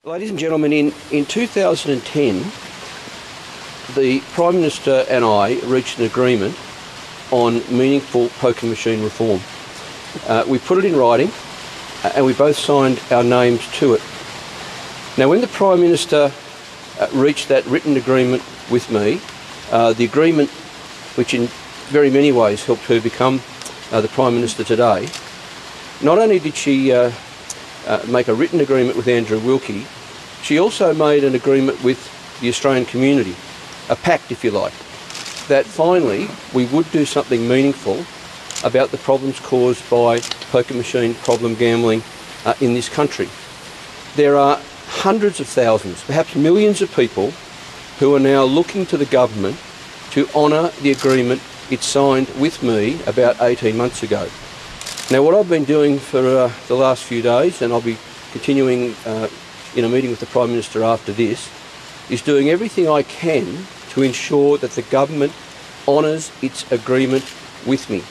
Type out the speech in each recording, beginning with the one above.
Ladies and gentlemen, in 2010, the Prime Minister and I reached an agreement on meaningful poker machine reform. We put it in writing and we both signed our names to it. Now, when the Prime Minister reached that written agreement with me, the agreement which in very many ways helped her become the Prime Minister today, not only did she make a written agreement with Andrew Wilkie, she also made an agreement with the Australian community, a pact if you like, that finally we would do something meaningful about the problems caused by poker machine problem gambling in this country. There are hundreds of thousands, perhaps millions of people who are now looking to the government to honour the agreement it signed with me about 18 months ago. Now, what I've been doing for the last few days, and I'll be continuing in a meeting with the Prime Minister after this, is doing everything I can to ensure that the government honours its agreement with me.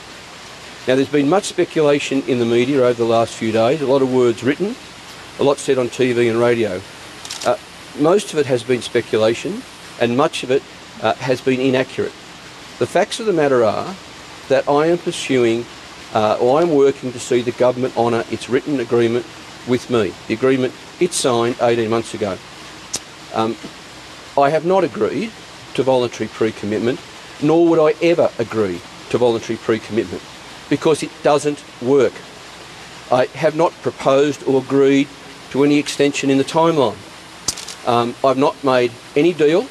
Now, there's been much speculation in the media over the last few days, a lot of words written, a lot said on TV and radio. Most of it has been speculation, and much of it has been inaccurate. The facts of the matter are that I am pursuing or I'm working to see the government honour its written agreement with me, the agreement it signed 18 months ago. I have not agreed to voluntary pre-commitment, nor would I ever agree to voluntary pre-commitment, because it doesn't work. I have not proposed or agreed to any extension in the timeline. I've not made any deal.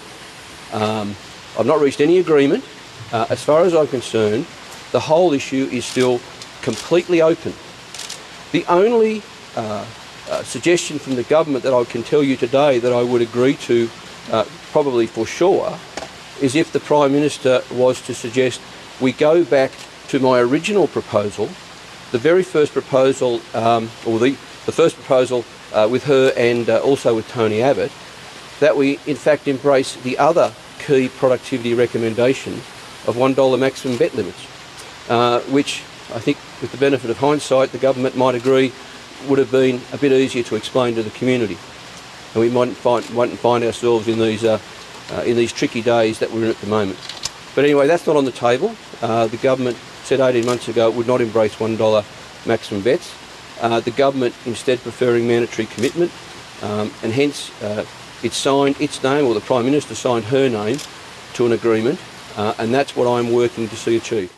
I've not reached any agreement. As far as I'm concerned, the whole issue is still completely open. The only suggestion from the government that I can tell you today that I would agree to, probably for sure, is if the Prime Minister was to suggest we go back to my original proposal, the very first proposal, or the first proposal with her and also with Tony Abbott, that we in fact embrace the other key productivity recommendation of $1 maximum bet limits, which I think, with the benefit of hindsight, the government might agree would have been a bit easier to explain to the community, and we mightn't find ourselves in these tricky days that we're in at the moment. But anyway, that's not on the table. The government said 18 months ago it would not embrace $1 maximum bets. The government instead preferring mandatory commitment, and hence it signed its name, or the Prime Minister signed her name, to an agreement, and that's what I'm working to see achieved.